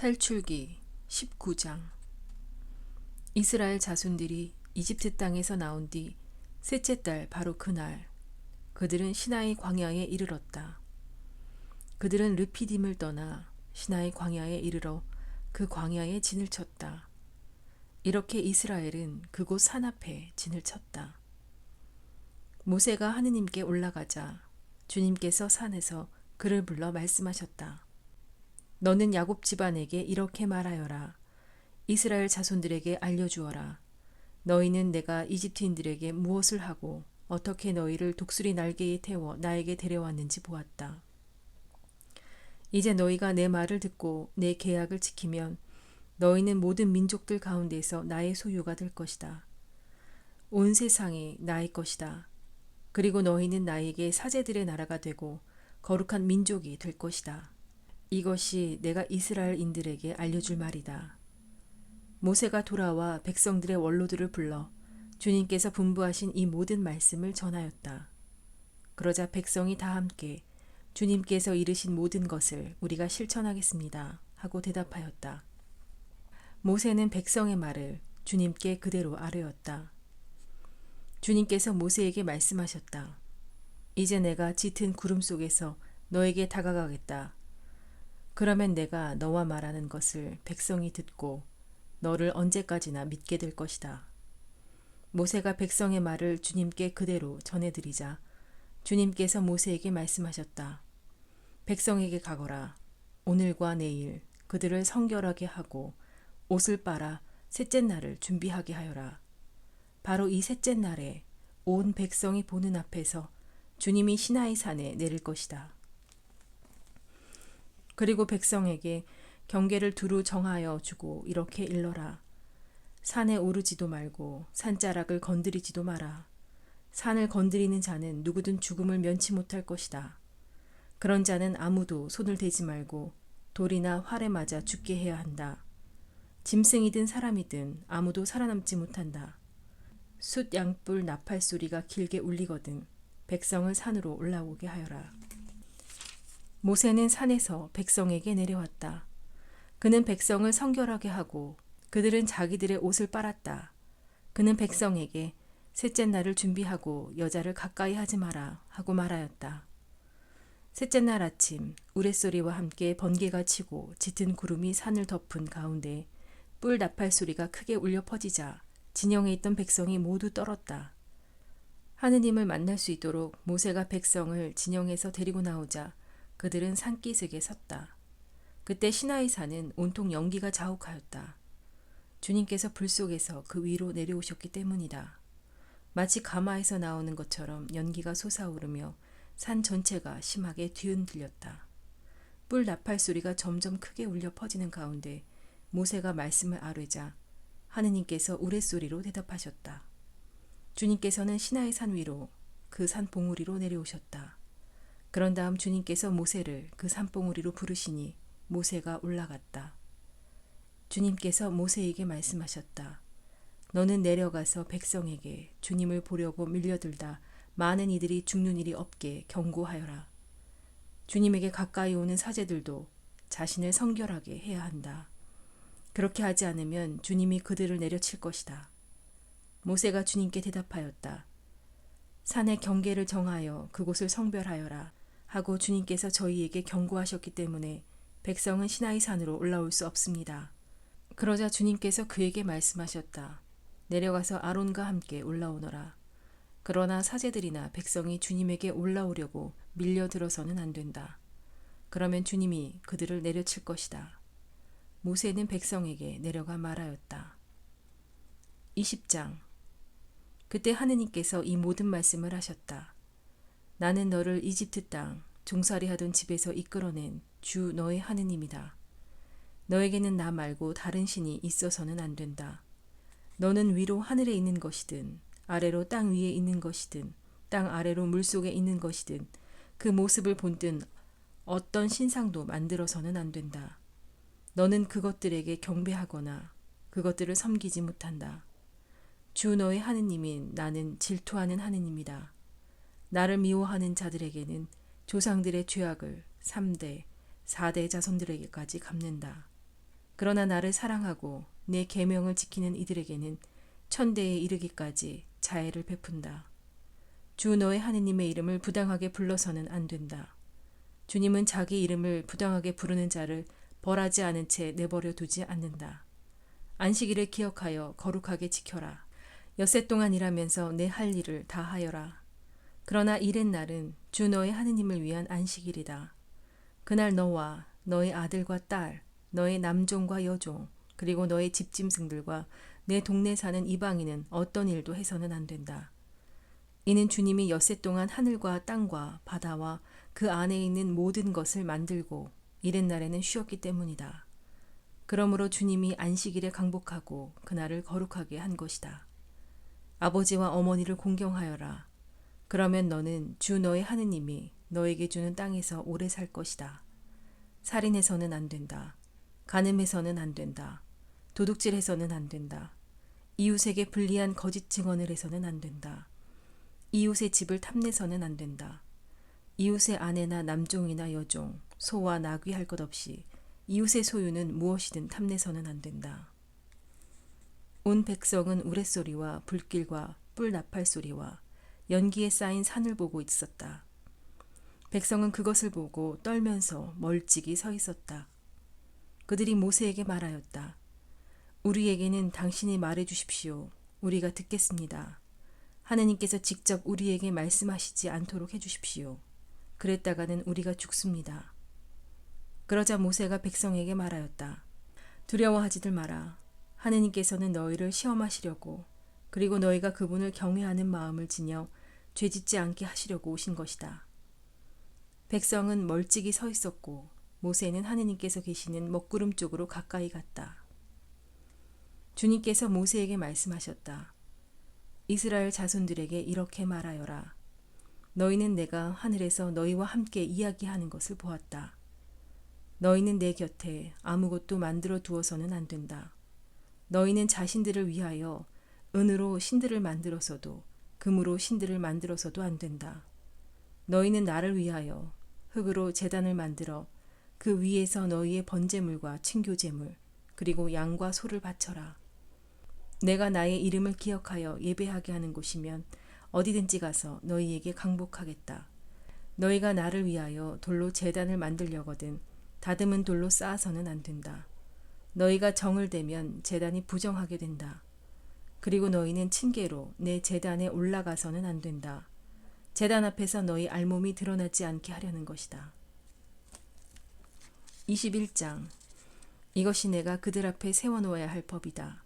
탈출기 19장. 이스라엘 자손들이 이집트 땅에서 나온 뒤 셋째 달 바로 그날 그들은 시나이 광야에 이르렀다. 그들은 르피딤을 떠나 시나이 광야에 이르러 그 광야에 진을 쳤다. 이렇게 이스라엘은 그곳 산 앞에 진을 쳤다. 모세가 하느님께 올라가자 주님께서 산에서 그를 불러 말씀하셨다. 너는 야곱 집안에게 이렇게 말하여라. 이스라엘 자손들에게 알려주어라. 너희는 내가 이집트인들에게 무엇을 하고 어떻게 너희를 독수리 날개에 태워 나에게 데려왔는지 보았다. 이제 너희가 내 말을 듣고 내 계약을 지키면 너희는 모든 민족들 가운데서 나의 소유가 될 것이다. 온 세상이 나의 것이다. 그리고 너희는 나에게 사제들의 나라가 되고 거룩한 민족이 될 것이다. 이것이 내가 이스라엘인들에게 알려줄 말이다. 모세가 돌아와 백성들의 원로들을 불러 주님께서 분부하신 이 모든 말씀을 전하였다. 그러자 백성이 다 함께 주님께서 이르신 모든 것을 우리가 실천하겠습니다 하고 대답하였다. 모세는 백성의 말을 주님께 그대로 아뢰었다. 주님께서 모세에게 말씀하셨다. 이제 내가 짙은 구름 속에서 너에게 다가가겠다. 그러면 내가 너와 말하는 것을 백성이 듣고 너를 언제까지나 믿게 될 것이다. 모세가 백성의 말을 주님께 그대로 전해드리자 주님께서 모세에게 말씀하셨다. 백성에게 가거라. 오늘과 내일 그들을 성결하게 하고 옷을 빨아 셋째 날을 준비하게 하여라. 바로 이 셋째 날에 온 백성이 보는 앞에서 주님이 시나이 산에 내릴 것이다. 그리고 백성에게 경계를 두루 정하여 주고 이렇게 일러라. 산에 오르지도 말고 산자락을 건드리지도 마라. 산을 건드리는 자는 누구든 죽음을 면치 못할 것이다. 그런 자는 아무도 손을 대지 말고 돌이나 활에 맞아 죽게 해야 한다. 짐승이든 사람이든 아무도 살아남지 못한다. 숫 양뿔 나팔 소리가 길게 울리거든 백성을 산으로 올라오게 하여라. 모세는 산에서 백성에게 내려왔다. 그는 백성을 성결하게 하고 그들은 자기들의 옷을 빨았다. 그는 백성에게 셋째 날을 준비하고 여자를 가까이 하지 마라 하고 말하였다. 셋째 날 아침 우레소리와 함께 번개가 치고 짙은 구름이 산을 덮은 가운데 뿔 나팔 소리가 크게 울려 퍼지자 진영에 있던 백성이 모두 떨었다. 하느님을 만날 수 있도록 모세가 백성을 진영에서 데리고 나오자 그들은 산기슭에 섰다. 그때 시나이 산은 온통 연기가 자욱하였다. 주님께서 불 속에서 그 위로 내려오셨기 때문이다. 마치 가마에서 나오는 것처럼 연기가 솟아오르며 산 전체가 심하게 뒤흔들렸다. 뿔 나팔 소리가 점점 크게 울려 퍼지는 가운데 모세가 말씀을 아뢰자 하느님께서 우레소리로 대답하셨다. 주님께서는 시나이 산 위로 그 산 봉우리로 내려오셨다. 그런 다음 주님께서 모세를 그 산봉우리로 부르시니 모세가 올라갔다. 주님께서 모세에게 말씀하셨다. 너는 내려가서 백성에게 주님을 보려고 밀려들다 많은 이들이 죽는 일이 없게 경고하여라. 주님에게 가까이 오는 사제들도 자신을 성결하게 해야 한다. 그렇게 하지 않으면 주님이 그들을 내려칠 것이다. 모세가 주님께 대답하였다. 산의 경계를 정하여 그곳을 성별하여라 하고 주님께서 저희에게 경고하셨기 때문에 백성은 시나이 산으로 올라올 수 없습니다. 그러자 주님께서 그에게 말씀하셨다. 내려가서 아론과 함께 올라오너라. 그러나 사제들이나 백성이 주님에게 올라오려고 밀려들어서는 안 된다. 그러면 주님이 그들을 내려칠 것이다. 모세는 백성에게 내려가 말하였다. 20장. 그때 하느님께서 이 모든 말씀을 하셨다. 나는 너를 이집트 땅 종살이하던 집에서 이끌어낸 주 너의 하느님이다. 너에게는 나 말고 다른 신이 있어서는 안 된다. 너는 위로 하늘에 있는 것이든 아래로 땅 위에 있는 것이든 땅 아래로 물속에 있는 것이든 그 모습을 본뜬 어떤 신상도 만들어서는 안 된다. 너는 그것들에게 경배하거나 그것들을 섬기지 못한다. 주 너의 하느님인 나는 질투하는 하느님이다. 나를 미워하는 자들에게는 조상들의 죄악을 3대, 4대 자손들에게까지 갚는다. 그러나 나를 사랑하고 내 계명을 지키는 이들에게는 천대에 이르기까지 자애를 베푼다. 주 너의 하느님의 이름을 부당하게 불러서는 안 된다. 주님은 자기 이름을 부당하게 부르는 자를 벌하지 않은 채 내버려 두지 않는다. 안식일을 기억하여 거룩하게 지켜라. 엿새 동안 일하면서 내 할 일을 다 하여라. 그러나 일의 날은 주 너의 하느님을 위한 안식일이다. 그날 너와 너의 아들과 딸, 너의 남종과 여종, 그리고 너의 집짐승들과 내 동네 사는 이방인은 어떤 일도 해서는 안 된다. 이는 주님이 엿새 동안 하늘과 땅과 바다와 그 안에 있는 모든 것을 만들고 이튿날에는 쉬었기 때문이다. 그러므로 주님이 안식일에 강복하고 그날을 거룩하게 한 것이다. 아버지와 어머니를 공경하여라. 그러면 너는 주 너의 하느님이 너에게 주는 땅에서 오래 살 것이다. 살인해서는 안 된다. 간음해서는 안 된다. 도둑질해서는 안 된다. 이웃에게 불리한 거짓 증언을 해서는 안 된다. 이웃의 집을 탐내서는 안 된다. 이웃의 아내나 남종이나 여종, 소와 나귀 할 것 없이 이웃의 소유는 무엇이든 탐내서는 안 된다. 온 백성은 우레소리와 불길과 뿔 나팔 소리와 연기에 쌓인 산을 보고 있었다. 백성은 그것을 보고 떨면서 멀찍이 서 있었다. 그들이 모세에게 말하였다. 우리에게는 당신이 말해 주십시오. 우리가 듣겠습니다. 하느님께서 직접 우리에게 말씀하시지 않도록 해주십시오. 그랬다가는 우리가 죽습니다. 그러자 모세가 백성에게 말하였다. 두려워하지들 마라. 하느님께서는 너희를 시험하시려고 그리고 너희가 그분을 경외하는 마음을 지녀 죄짓지 않게 하시려고 오신 것이다. 백성은 멀찍이 서 있었고 모세는 하느님께서 계시는 먹구름 쪽으로 가까이 갔다. 주님께서 모세에게 말씀하셨다. 이스라엘 자손들에게 이렇게 말하여라. 너희는 내가 하늘에서 너희와 함께 이야기하는 것을 보았다. 너희는 내 곁에 아무것도 만들어 두어서는 안 된다. 너희는 자신들을 위하여 은으로 신들을 만들어서도 금으로 신들을 만들어서도 안 된다. 너희는 나를 위하여 흙으로 제단을 만들어 그 위에서 너희의 번제물과 친교제물 그리고 양과 소를 바쳐라. 내가 나의 이름을 기억하여 예배하게 하는 곳이면 어디든지 가서 너희에게 강복하겠다. 너희가 나를 위하여 돌로 제단을 만들려거든 다듬은 돌로 쌓아서는 안 된다. 너희가 정을 대면 제단이 부정하게 된다. 그리고 너희는 층계로 내 제단에 올라가서는 안 된다. 제단 앞에서 너희 알몸이 드러나지 않게 하려는 것이다. 21장 이것이 내가 그들 앞에 세워놓아야 할 법이다.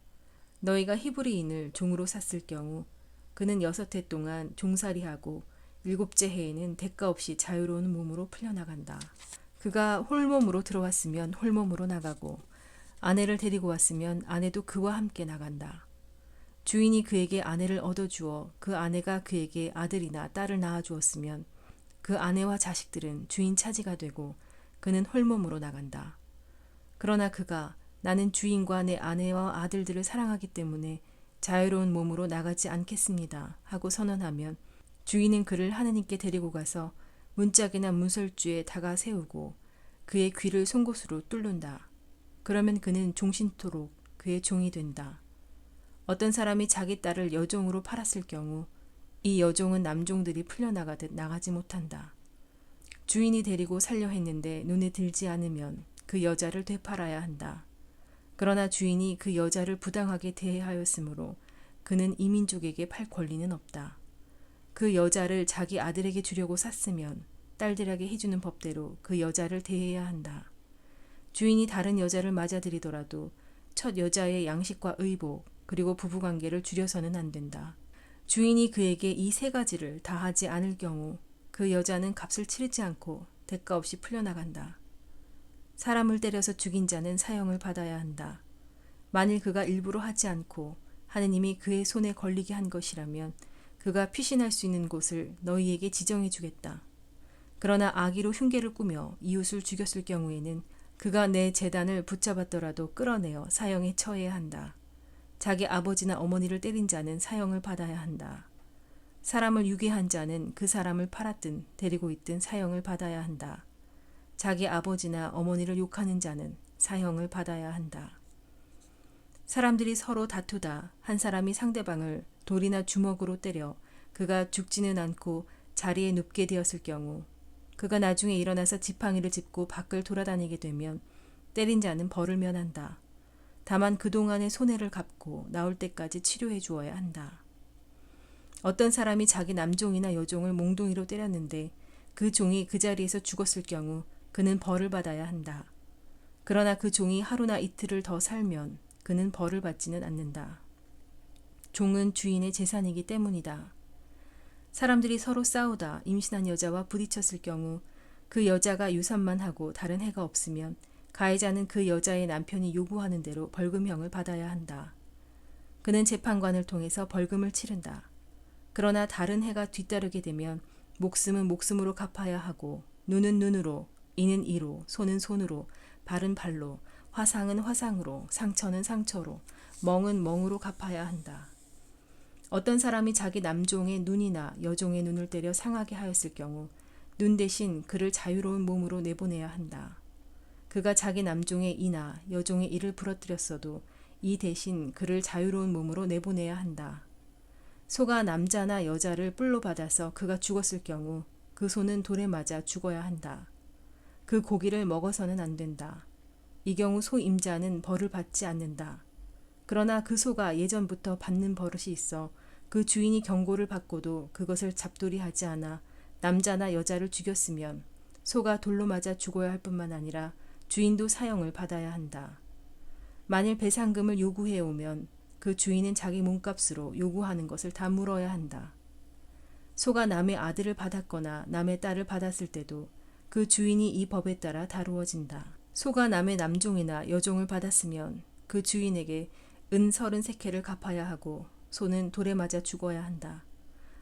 너희가 히브리인을 종으로 샀을 경우 그는 6해 동안 종살이하고 7째 해에는 대가 없이 자유로운 몸으로 풀려나간다. 그가 홀몸으로 들어왔으면 홀몸으로 나가고 아내를 데리고 왔으면 아내도 그와 함께 나간다. 주인이 그에게 아내를 얻어주어 그 아내가 그에게 아들이나 딸을 낳아주었으면 그 아내와 자식들은 주인 차지가 되고 그는 홀몸으로 나간다. 그러나 그가 나는 주인과 내 아내와 아들들을 사랑하기 때문에 자유로운 몸으로 나가지 않겠습니다 하고 선언하면 주인은 그를 하느님께 데리고 가서 문짝이나 문설주에 다가 세우고 그의 귀를 송곳으로 뚫는다. 그러면 그는 종신토록 그의 종이 된다. 어떤 사람이 자기 딸을 여종으로 팔았을 경우 이 여종은 남종들이 풀려나가듯 나가지 못한다. 주인이 데리고 살려 했는데 눈에 들지 않으면 그 여자를 되팔아야 한다. 그러나 주인이 그 여자를 부당하게 대하였으므로 그는 이민족에게 팔 권리는 없다. 그 여자를 자기 아들에게 주려고 샀으면 딸들에게 해주는 법대로 그 여자를 대해야 한다. 주인이 다른 여자를 맞아들이더라도 첫 여자의 양식과 의복 그리고 부부관계를 줄여서는 안 된다. 주인이 그에게 이 3가지를 다 하지 않을 경우 그 여자는 값을 치르지 않고 대가 없이 풀려나간다. 사람을 때려서 죽인 자는 사형을 받아야 한다. 만일 그가 일부러 하지 않고 하느님이 그의 손에 걸리게 한 것이라면 그가 피신할 수 있는 곳을 너희에게 지정해 주겠다. 그러나 악의로 흉계를 꾸며 이웃을 죽였을 경우에는 그가 내 제단을 붙잡았더라도 끌어내어 사형에 처해야 한다. 자기 아버지나 어머니를 때린 자는 사형을 받아야 한다. 사람을 유괴한 자는 그 사람을 팔았든 데리고 있든 사형을 받아야 한다. 자기 아버지나 어머니를 욕하는 자는 사형을 받아야 한다. 사람들이 서로 다투다 한 사람이 상대방을 돌이나 주먹으로 때려 그가 죽지는 않고 자리에 눕게 되었을 경우 그가 나중에 일어나서 지팡이를 짚고 밖을 돌아다니게 되면 때린 자는 벌을 면한다. 다만 그동안의 손해를 갚고 나올 때까지 치료해 주어야 한다. 어떤 사람이 자기 남종이나 여종을 몽둥이로 때렸는데 그 종이 그 자리에서 죽었을 경우 그는 벌을 받아야 한다. 그러나 그 종이 하루나 이틀을 더 살면 그는 벌을 받지는 않는다. 종은 주인의 재산이기 때문이다. 사람들이 서로 싸우다 임신한 여자와 부딪혔을 경우 그 여자가 유산만 하고 다른 해가 없으면 가해자는 그 여자의 남편이 요구하는 대로 벌금형을 받아야 한다. 그는 재판관을 통해서 벌금을 치른다. 그러나 다른 해가 뒤따르게 되면 목숨은 목숨으로 갚아야 하고 눈은 눈으로, 이는 이로, 손은 손으로, 발은 발로, 화상은 화상으로, 상처는 상처로, 멍은 멍으로 갚아야 한다. 어떤 사람이 자기 남종의 눈이나 여종의 눈을 때려 상하게 하였을 경우 눈 대신 그를 자유로운 몸으로 내보내야 한다. 그가 자기 남종의 이나 여종의 이를 부러뜨렸어도 이 대신 그를 자유로운 몸으로 내보내야 한다. 소가 남자나 여자를 뿔로 받아서 그가 죽었을 경우 그 소는 돌에 맞아 죽어야 한다. 그 고기를 먹어서는 안 된다. 이 경우 소 임자는 벌을 받지 않는다. 그러나 그 소가 예전부터 받는 버릇이 있어 그 주인이 경고를 받고도 그것을 잡돌이하지 않아 남자나 여자를 죽였으면 소가 돌로 맞아 죽어야 할 뿐만 아니라 주인도 사형을 받아야 한다. 만일 배상금을 요구해 오면 그 주인은 자기 몸값으로 요구하는 것을 다 물어야 한다. 소가 남의 아들을 받았거나 남의 딸을 받았을 때도 그 주인이 이 법에 따라 다루어진다. 소가 남의 남종이나 여종을 받았으면 그 주인에게 은 33개를 갚아야 하고 소는 돌에 맞아 죽어야 한다.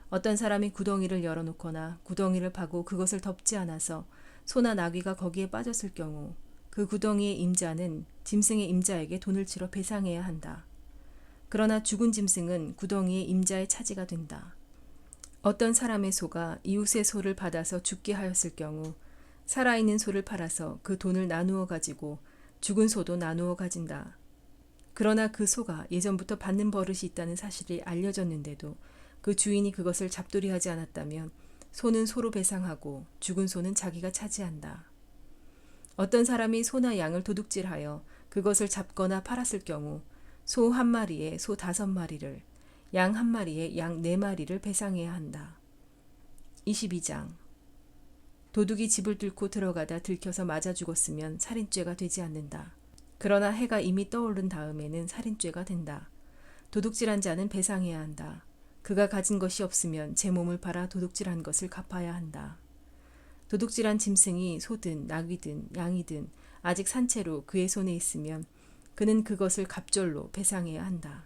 어떤 사람이 구덩이를 열어놓거나 구덩이를 파고 그것을 덮지 않아서 소나 나귀가 거기에 빠졌을 경우 그 구덩이의 임자는 짐승의 임자에게 돈을 치러 배상해야 한다. 그러나 죽은 짐승은 구덩이의 임자의 차지가 된다. 어떤 사람의 소가 이웃의 소를 받아서 죽게 하였을 경우 살아있는 소를 팔아서 그 돈을 나누어 가지고 죽은 소도 나누어 가진다. 그러나 그 소가 예전부터 받는 버릇이 있다는 사실이 알려졌는데도 그 주인이 그것을 잡돌이하지 않았다면 소는 소로 배상하고 죽은 소는 자기가 차지한다. 어떤 사람이 소나 양을 도둑질하여 그것을 잡거나 팔았을 경우 소 1마리에 소 5마리를, 양 1마리에 양 4마리를 배상해야 한다. 22장 도둑이 집을 뚫고 들어가다 들켜서 맞아 죽었으면 살인죄가 되지 않는다. 그러나 해가 이미 떠오른 다음에는 살인죄가 된다. 도둑질한 자는 배상해야 한다. 그가 가진 것이 없으면 제 몸을 팔아 도둑질한 것을 갚아야 한다. 도둑질한 짐승이 소든 나귀든 양이든 아직 산채로 그의 손에 있으면 그는 그것을 갑절로 배상해야 한다.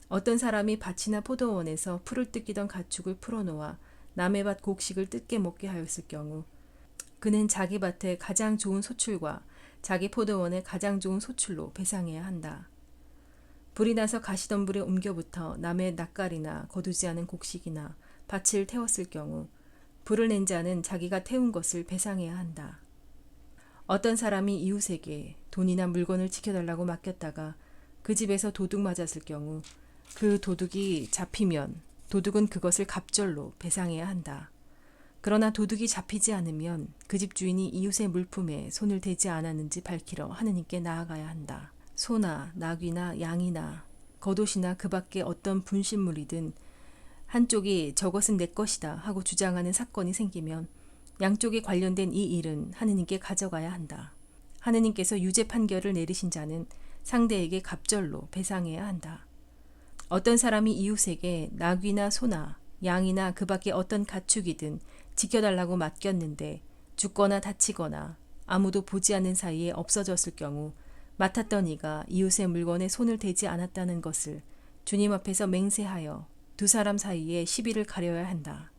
어떤 사람이 밭이나 포도원에서 풀을 뜯기던 가축을 풀어놓아 남의 밭 곡식을 뜯게 먹게 하였을 경우 그는 자기 밭의 가장 좋은 소출과 자기 포도원의 가장 좋은 소출로 배상해야 한다. 불이 나서 가시덤불에 옮겨부터 남의 낯가리나 거두지 않은 곡식이나 밭을 태웠을 경우 불을 낸 자는 자기가 태운 것을 배상해야 한다. 어떤 사람이 이웃에게 돈이나 물건을 지켜달라고 맡겼다가 그 집에서 도둑 맞았을 경우 그 도둑이 잡히면 도둑은 그것을 갑절로 배상해야 한다. 그러나 도둑이 잡히지 않으면 그 집 주인이 이웃의 물품에 손을 대지 않았는지 밝히러 하느님께 나아가야 한다. 소나 나귀나 양이나 겉옷이나 그 밖에 어떤 분신물이든 한쪽이 저것은 내 것이다 하고 주장하는 사건이 생기면 양쪽이 관련된 이 일은 하느님께 가져가야 한다. 하느님께서 유죄 판결을 내리신 자는 상대에게 갑절로 배상해야 한다. 어떤 사람이 이웃에게 나귀나 소나 양이나 그 밖에 어떤 가축이든 지켜달라고 맡겼는데 죽거나 다치거나 아무도 보지 않는 사이에 없어졌을 경우 맡았던 이가 이웃의 물건에 손을 대지 않았다는 것을 주님 앞에서 맹세하여 두 사람 사이에 시비를 가려야 한다.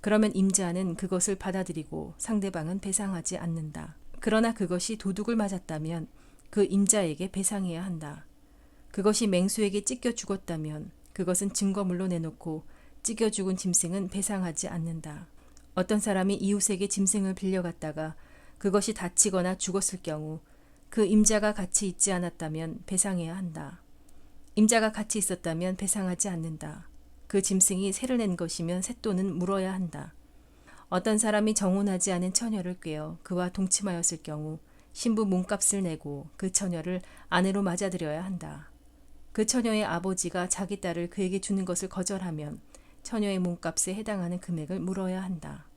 그러면 임자는 그것을 받아들이고 상대방은 배상하지 않는다. 그러나 그것이 도둑을 맞았다면 그 임자에게 배상해야 한다. 그것이 맹수에게 찢겨 죽었다면 그것은 증거물로 내놓고 찢겨 죽은 짐승은 배상하지 않는다. 어떤 사람이 이웃에게 짐승을 빌려갔다가 그것이 다치거나 죽었을 경우 그 임자가 같이 있지 않았다면 배상해야 한다. 임자가 같이 있었다면 배상하지 않는다. 그 짐승이 새를 낸 것이면 쇳돈은 물어야 한다. 어떤 사람이 정혼하지 않은 처녀를 꾀어 그와 동침하였을 경우 신부 몸값을 내고 그 처녀를 아내로 맞아들여야 한다. 그 처녀의 아버지가 자기 딸을 그에게 주는 것을 거절하면 처녀의 몸값에 해당하는 금액을 물어야 한다.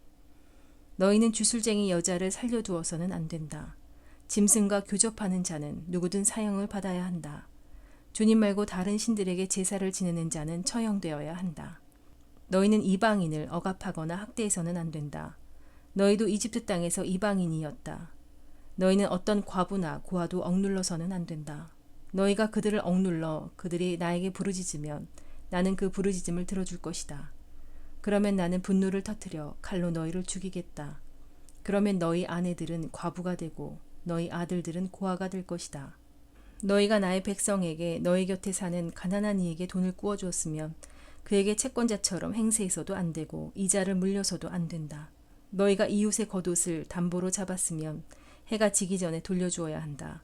너희는 주술쟁이 여자를 살려두어서는 안 된다. 짐승과 교접하는 자는 누구든 사형을 받아야 한다. 주님 말고 다른 신들에게 제사를 지내는 자는 처형되어야 한다. 너희는 이방인을 억압하거나 학대해서는 안 된다. 너희도 이집트 땅에서 이방인이었다. 너희는 어떤 과부나 고아도 억눌러서는 안 된다. 너희가 그들을 억눌러 그들이 나에게 부르짖으면 나는 그 부르짖음을 들어줄 것이다. 그러면 나는 분노를 터뜨려 칼로 너희를 죽이겠다. 그러면 너희 아내들은 과부가 되고 너희 아들들은 고아가 될 것이다. 너희가 나의 백성에게 너희 곁에 사는 가난한 이에게 돈을 꾸어주었으면 그에게 채권자처럼 행세해서도 안 되고 이자를 물려서도 안 된다. 너희가 이웃의 겉옷을 담보로 잡았으면 해가 지기 전에 돌려주어야 한다.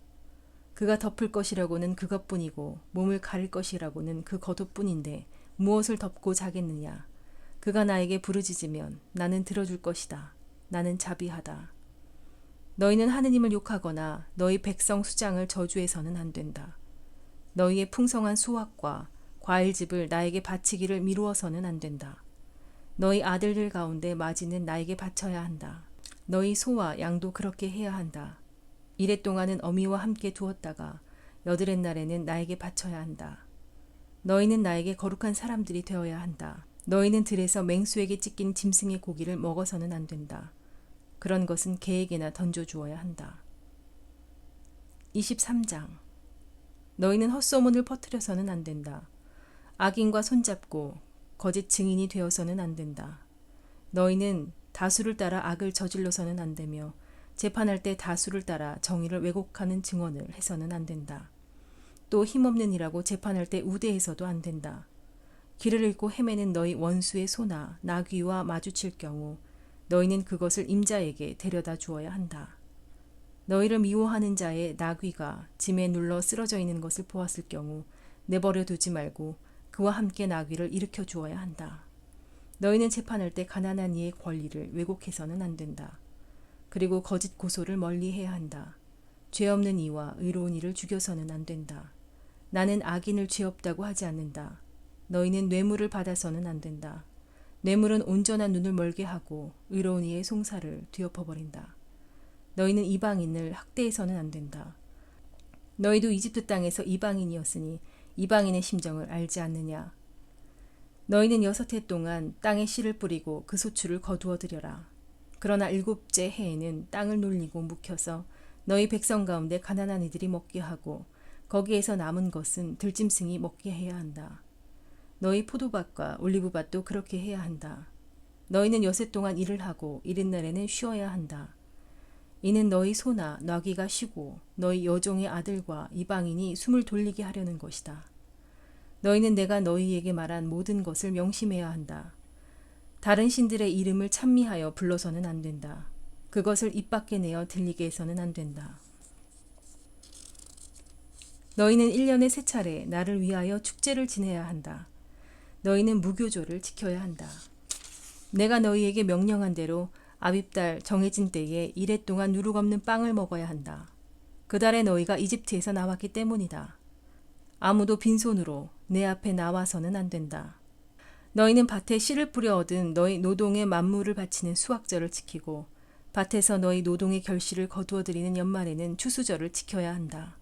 그가 덮을 것이라고는 그것뿐이고 몸을 가릴 것이라고는 그 겉옷뿐인데 무엇을 덮고 자겠느냐. 그가 나에게 부르짖으면 나는 들어줄 것이다. 나는 자비하다. 너희는 하느님을 욕하거나 너희 백성 수장을 저주해서는 안 된다. 너희의 풍성한 수확과 과일집을 나에게 바치기를 미루어서는 안 된다. 너희 아들들 가운데 마지는 나에게 바쳐야 한다. 너희 소와 양도 그렇게 해야 한다. 이래 동안은 어미와 함께 두었다가 여드렛 날에는 나에게 바쳐야 한다. 너희는 나에게 거룩한 사람들이 되어야 한다. 너희는 들에서 맹수에게 찢긴 짐승의 고기를 먹어서는 안 된다. 그런 것은 개에게나 던져주어야 한다. 23장. 너희는 헛소문을 퍼뜨려서는 안 된다. 악인과 손잡고 거짓 증인이 되어서는 안 된다. 너희는 다수를 따라 악을 저질러서는 안 되며 재판할 때 다수를 따라 정의를 왜곡하는 증언을 해서는 안 된다. 또 힘없는 이라고 재판할 때 우대해서도 안 된다. 길을 잃고 헤매는 너희 원수의 소나 나귀와 마주칠 경우 너희는 그것을 임자에게 데려다 주어야 한다. 너희를 미워하는 자의 나귀가 짐에 눌러 쓰러져 있는 것을 보았을 경우 내버려 두지 말고 그와 함께 나귀를 일으켜 주어야 한다. 너희는 재판할 때 가난한 이의 권리를 왜곡해서는 안 된다. 그리고 거짓 고소를 멀리해야 한다. 죄 없는 이와 의로운 이를 죽여서는 안 된다. 나는 악인을 죄 없다고 하지 않는다. 너희는 뇌물을 받아서는 안 된다. 뇌물은 온전한 눈을 멀게 하고 의로운 이의 송사를 뒤엎어버린다. 너희는 이방인을 학대해서는 안 된다. 너희도 이집트 땅에서 이방인이었으니 이방인의 심정을 알지 않느냐. 너희는 6해 동안 땅에 씨를 뿌리고 그 소출을 거두어들여라. 그러나 7째 해에는 땅을 놀리고 묵혀서 너희 백성 가운데 가난한 이들이 먹게 하고 거기에서 남은 것은 들짐승이 먹게 해야 한다. 너희 포도밭과 올리브밭도 그렇게 해야 한다. 너희는 6해 동안 일을 하고 이튿날에는 쉬어야 한다. 이는 너희 소나 나귀가 쉬고 너희 여종의 아들과 이방인이 숨을 돌리게 하려는 것이다. 너희는 내가 너희에게 말한 모든 것을 명심해야 한다. 다른 신들의 이름을 찬미하여 불러서는 안 된다. 그것을 입 밖에 내어 들리게 해서는 안 된다. 너희는 1년에 3차례 나를 위하여 축제를 지내야 한다. 너희는 무교조를 지켜야 한다. 내가 너희에게 명령한 대로 아빕달 정해진 때에 1해 동안 누룩 없는 빵을 먹어야 한다. 그 달에 너희가 이집트에서 나왔기 때문이다. 아무도 빈손으로 내 앞에 나와서는 안 된다. 너희는 밭에 씨를 뿌려 얻은 너희 노동의 만물을 바치는 수확절을 지키고 밭에서 너희 노동의 결실을 거두어들이는 연말에는 추수절을 지켜야 한다.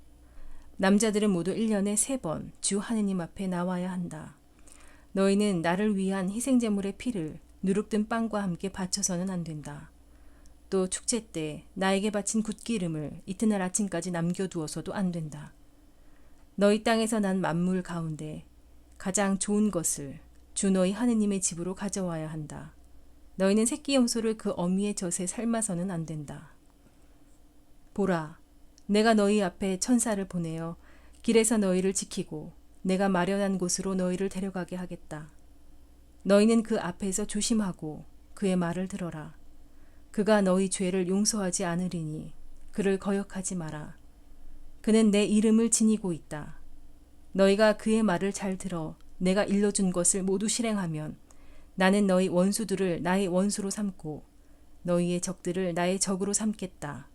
남자들은 모두 1년에 3번 주 하느님 앞에 나와야 한다. 너희는 나를 위한 희생제물의 피를 누룩든 빵과 함께 바쳐서는 안 된다. 또 축제 때 나에게 바친 굿기름을 이튿날 아침까지 남겨두어서도 안 된다. 너희 땅에서 난 만물 가운데 가장 좋은 것을 주 너희 하느님의 집으로 가져와야 한다. 너희는 새끼 염소를 그 어미의 젖에 삶아서는 안 된다. 보라, 내가 너희 앞에 천사를 보내어 길에서 너희를 지키고 내가 마련한 곳으로 너희를 데려가게 하겠다. 너희는 그 앞에서 조심하고 그의 말을 들어라. 그가 너희 죄를 용서하지 않으리니 그를 거역하지 마라. 그는 내 이름을 지니고 있다. 너희가 그의 말을 잘 들어 내가 일러준 것을 모두 실행하면 나는 너희 원수들을 나의 원수로 삼고 너희의 적들을 나의 적으로 삼겠다.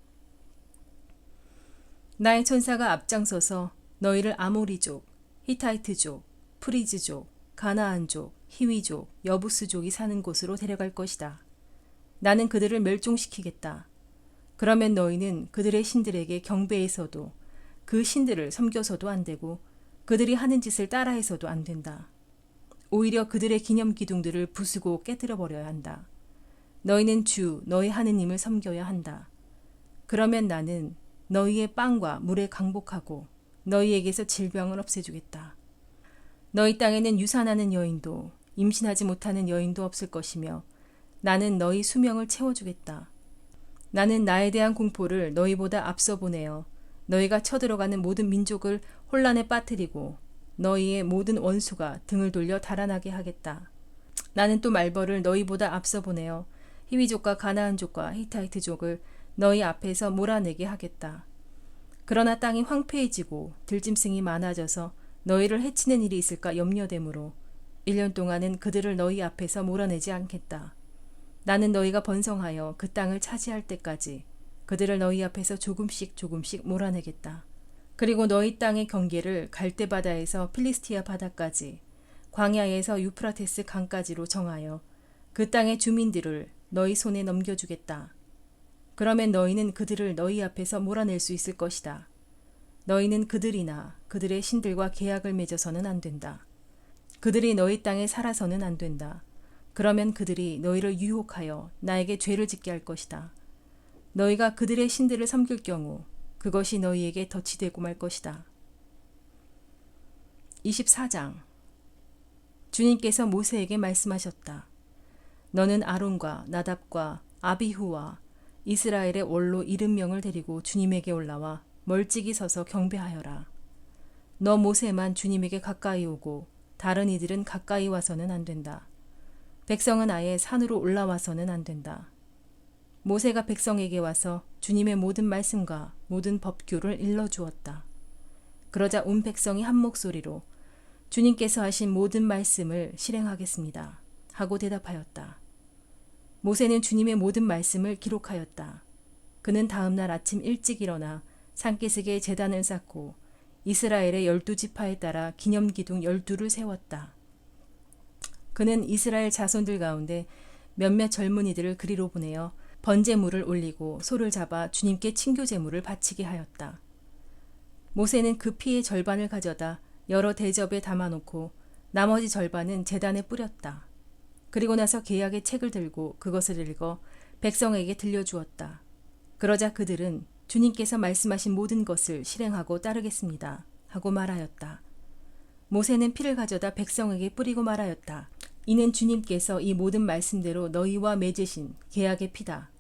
나의 천사가 앞장서서 너희를 아모리족, 히타이트족, 프리즈족, 가나안족, 히위족, 여부스족이 사는 곳으로 데려갈 것이다. 나는 그들을 멸종시키겠다. 그러면 너희는 그들의 신들에게 경배해서도 그 신들을 섬겨서도 안 되고 그들이 하는 짓을 따라해서도 안 된다. 오히려 그들의 기념 기둥들을 부수고 깨뜨려 버려야 한다. 너희는 주 너희 하느님을 섬겨야 한다. 그러면 나는 너희의 빵과 물에 강복하고 너희에게서 질병을 없애주겠다. 너희 땅에는 유산하는 여인도 임신하지 못하는 여인도 없을 것이며 나는 너희 수명을 채워주겠다. 나는 나에 대한 공포를 너희보다 앞서 보내어 너희가 쳐들어가는 모든 민족을 혼란에 빠뜨리고 너희의 모든 원수가 등을 돌려 달아나게 하겠다. 나는 또 말벌을 너희보다 앞서 보내어 히위족과 가나안족과 히타이트족을 너희 앞에서 몰아내게 하겠다. 그러나 땅이 황폐해지고 들짐승이 많아져서 너희를 해치는 일이 있을까 염려되므로 1년 동안은 그들을 너희 앞에서 몰아내지 않겠다. 나는 너희가 번성하여 그 땅을 차지할 때까지 그들을 너희 앞에서 조금씩 몰아내겠다. 그리고 너희 땅의 경계를 갈대바다에서 필리스티아 바다까지 광야에서 유프라테스 강까지로 정하여 그 땅의 주민들을 너희 손에 넘겨주겠다. 그러면 너희는 그들을 너희 앞에서 몰아낼 수 있을 것이다. 너희는 그들이나 그들의 신들과 계약을 맺어서는 안 된다. 그들이 너희 땅에 살아서는 안 된다. 그러면 그들이 너희를 유혹하여 나에게 죄를 짓게 할 것이다. 너희가 그들의 신들을 섬길 경우 그것이 너희에게 덫이 되고 말 것이다. 24장. 주님께서 모세에게 말씀하셨다. 너는 아론과 나답과 아비후와 이스라엘의 원로 70명을 데리고 주님에게 올라와 멀찍이 서서 경배하여라. 너 모세만 주님에게 가까이 오고 다른 이들은 가까이 와서는 안 된다. 백성은 아예 산으로 올라와서는 안 된다. 모세가 백성에게 와서 주님의 모든 말씀과 모든 법규를 일러주었다. 그러자 온 백성이 한 목소리로 주님께서 하신 모든 말씀을 실행하겠습니다 하고 대답하였다. 모세는 주님의 모든 말씀을 기록하였다. 그는 다음 날 아침 일찍 일어나 산기슭에 제단을 쌓고 이스라엘의 12지파에 따라 기념기둥 12를 세웠다. 그는 이스라엘 자손들 가운데 몇몇 젊은이들을 그리로 보내어 번제물을 올리고 소를 잡아 주님께 친교제물을 바치게 하였다. 모세는 그 피의 절반을 가져다 여러 대접에 담아놓고 나머지 절반은 제단에 뿌렸다. 그리고 나서 계약의 책을 들고 그것을 읽어 백성에게 들려주었다. 그러자 그들은 주님께서 말씀하신 모든 것을 실행하고 따르겠습니다 하고 말하였다. 모세는 피를 가져다 백성에게 뿌리고 말하였다. 이는 주님께서 이 모든 말씀대로 너희와 맺으신 계약의 피다.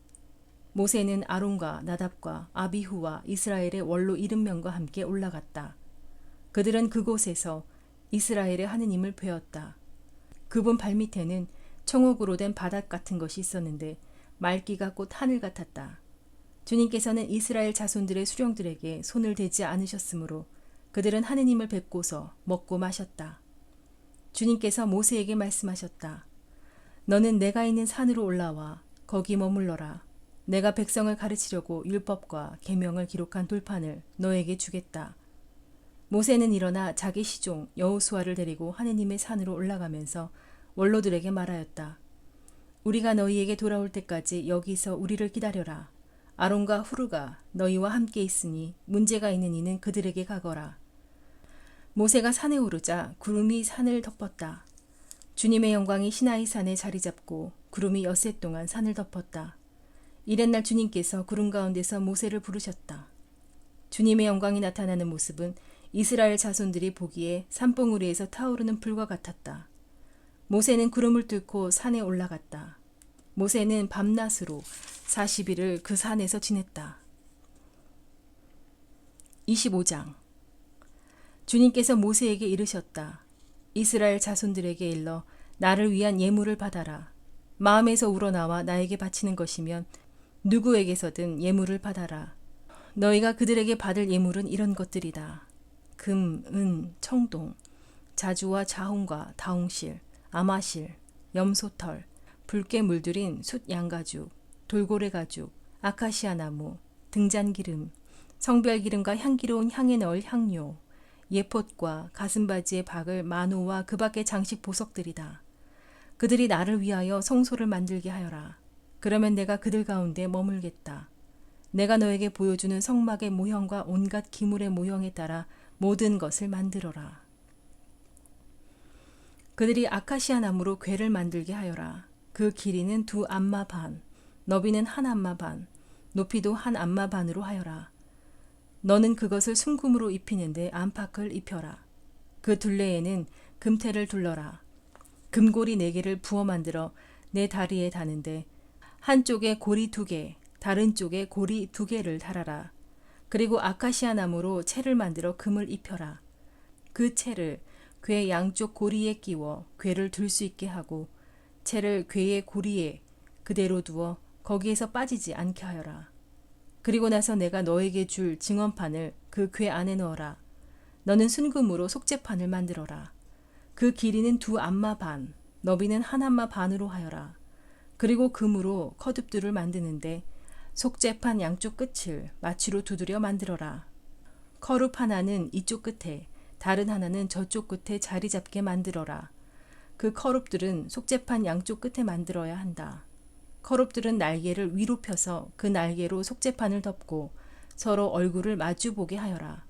모세는 아론과 나답과 아비후와 이스라엘의 원로 70명과 함께 올라갔다. 그들은 그곳에서 이스라엘의 하느님을 뵈었다. 그분 발밑에는 청옥으로 된 바닥 같은 것이 있었는데 맑기가 곧 하늘 같았다. 주님께서는 이스라엘 자손들의 수령들에게 손을 대지 않으셨으므로 그들은 하느님을 뵙고서 먹고 마셨다. 주님께서 모세에게 말씀하셨다. 너는 내가 있는 산으로 올라와 거기 머물러라. 내가 백성을 가르치려고 율법과 계명을 기록한 돌판을 너에게 주겠다. 모세는 일어나 자기 시종 여호수아를 데리고 하느님의 산으로 올라가면서 원로들에게 말하였다. 우리가 너희에게 돌아올 때까지 여기서 우리를 기다려라. 아론과 후르가 너희와 함께 있으니 문제가 있는 이는 그들에게 가거라. 모세가 산에 오르자 구름이 산을 덮었다. 주님의 영광이 시나이 산에 자리 잡고 구름이 엿새 동안 산을 덮었다. 이튿날 주님께서 구름 가운데서 모세를 부르셨다. 주님의 영광이 나타나는 모습은 이스라엘 자손들이 보기에 산봉우리에서 타오르는 불과 같았다. 모세는 구름을 뚫고 산에 올라갔다. 모세는 밤낮으로 40일을 그 산에서 지냈다. 25장. 주님께서 모세에게 이르셨다. 이스라엘 자손들에게 일러 나를 위한 예물을 받아라. 마음에서 우러나와 나에게 바치는 것이면 누구에게서든 예물을 받아라. 너희가 그들에게 받을 예물은 이런 것들이다. 금, 은, 청동, 자주와 자홍과 다홍실, 아마실, 염소털, 붉게 물들인 숫 양가죽, 돌고래 가죽, 아카시아 나무, 등잔기름, 성별기름과 향기로운 향에 넣을 향료, 예폿과 가슴바지에 박을 마노와 그 밖의 장식 보석들이다. 그들이 나를 위하여 성소를 만들게 하여라. 그러면 내가 그들 가운데 머물겠다. 내가 너에게 보여주는 성막의 모형과 온갖 기물의 모형에 따라 모든 것을 만들어라. 그들이 아카시아 나무로 궤를 만들게 하여라. 그 길이는 2안마 반, 너비는 1안마 반, 높이도 1안마 반으로 하여라. 너는 그것을 순금으로 입히는데 안팎을 입혀라. 그 둘레에는 금테를 둘러라. 금고리 4개를 부어 만들어 내 다리에 다는데 한쪽에 고리 2개, 다른 쪽에 고리 2개를 달아라. 그리고 아카시아 나무로 채를 만들어 금을 입혀라. 그 채를 궤 양쪽 고리에 끼워 궤를 들 수 있게 하고 채를 궤의 고리에 그대로 두어 거기에서 빠지지 않게 하여라. 그리고 나서 내가 너에게 줄 증언판을 그 궤 안에 넣어라. 너는 순금으로 속죄판을 만들어라. 그 길이는 2안마 반, 너비는 1안마 반으로 하여라. 그리고 금으로 커둡들을 만드는데 속죄판 양쪽 끝을 마취로 두드려 만들어라. 커룹 하나는 이쪽 끝에, 다른 하나는 저쪽 끝에 자리 잡게 만들어라. 그 커룹들은 속죄판 양쪽 끝에 만들어야 한다. 커룹들은 날개를 위로 펴서 그 날개로 속죄판을 덮고 서로 얼굴을 마주보게 하여라.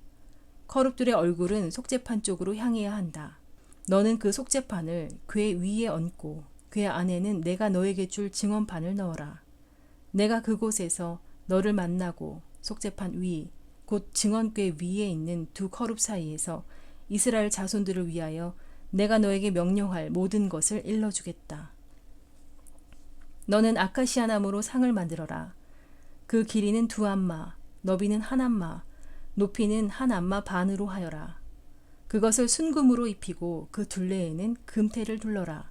커룹들의 얼굴은 속죄판 쪽으로 향해야 한다. 너는 그 속죄판을 궤 위에 얹고 궤 안에는 내가 너에게 줄 증언판을 넣어라. 내가 그곳에서 너를 만나고 속죄판 위, 곧 증언궤 위에 있는 2 커룹 사이에서 이스라엘 자손들을 위하여 내가 너에게 명령할 모든 것을 일러주겠다. 너는 아카시아 나무로 상을 만들어라. 그 길이는 2안마, 너비는 1안마, 높이는 1안마 반으로 하여라. 그것을 순금으로 입히고 그 둘레에는 금테를 둘러라.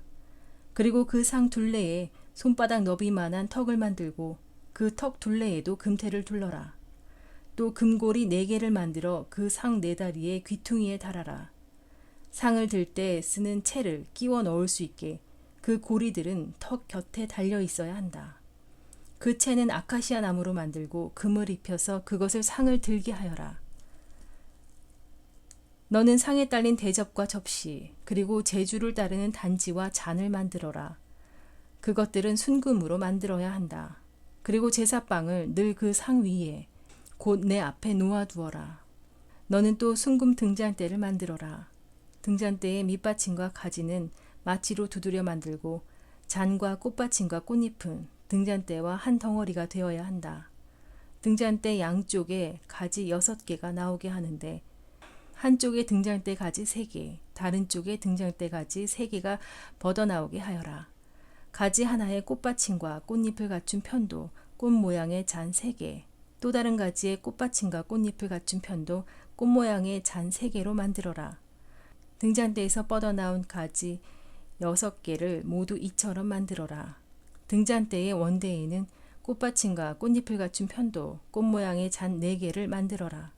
그리고 그 상 둘레에 손바닥 너비만한 턱을 만들고 그 턱 둘레에도 금테를 둘러라. 또 금고리 4개를 만들어 그 상 4다리의 귀퉁이에 달아라. 상을 들 때 쓰는 채를 끼워 넣을 수 있게 그 고리들은 턱 곁에 달려 있어야 한다. 그 채는 아카시아 나무로 만들고 금을 입혀서 그것을 상을 들게 하여라. 너는 상에 딸린 대접과 접시, 그리고 제주를 따르는 단지와 잔을 만들어라. 그것들은 순금으로 만들어야 한다. 그리고 제사빵을 늘 그 상 위에 곧 내 앞에 놓아두어라. 너는 또 순금 등잔대를 만들어라. 등잔대의 밑받침과 가지는 마취로 두드려 만들고 잔과 꽃받침과 꽃잎은 등잔대와 한 덩어리가 되어야 한다. 등잔대 양쪽에 가지 6개가 나오게 하는데 한쪽에 등잔대 가지 3개, 다른 쪽에 등잔대 가지 3개가 뻗어나오게 하여라. 가지 하나에 꽃받침과 꽃잎을 갖춘 편도 꽃 모양의 잔 3개, 또 다른 가지에 꽃받침과 꽃잎을 갖춘 편도 꽃 모양의 잔 3개로 만들어라. 등잔대에서 뻗어나온 가지 6개를 모두 이처럼 만들어라. 등잔대의 원대에는 꽃받침과 꽃잎을 갖춘 편도 꽃 모양의 잔 4개를 만들어라.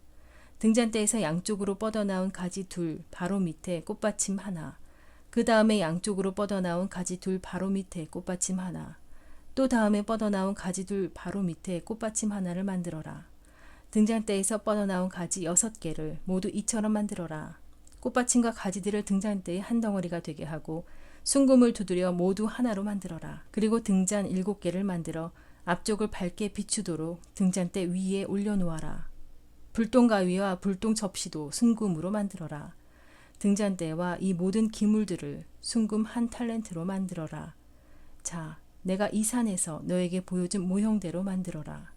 등잔대에서 양쪽으로 뻗어나온 가지 2 바로 밑에 꽃받침 하나, 그 다음에 양쪽으로 뻗어나온 가지 2 바로 밑에 꽃받침 하나, 또 다음에 뻗어나온 가지 2 바로 밑에 꽃받침 하나를 만들어라. 등잔대에서 뻗어나온 가지 6개를 모두 이처럼 만들어라. 꽃받침과 가지들을 등잔대의 한 덩어리가 되게 하고 순금을 두드려 모두 하나로 만들어라. 그리고 등잔 7개를 만들어 앞쪽을 밝게 비추도록 등잔대 위에 올려놓아라. 불똥가위와 불똥 접시도 순금으로 만들어라. 등잔대와 이 모든 기물들을 순금 1탈렌트로 만들어라. 자, 내가 이 산에서 너에게 보여준 모형대로 만들어라.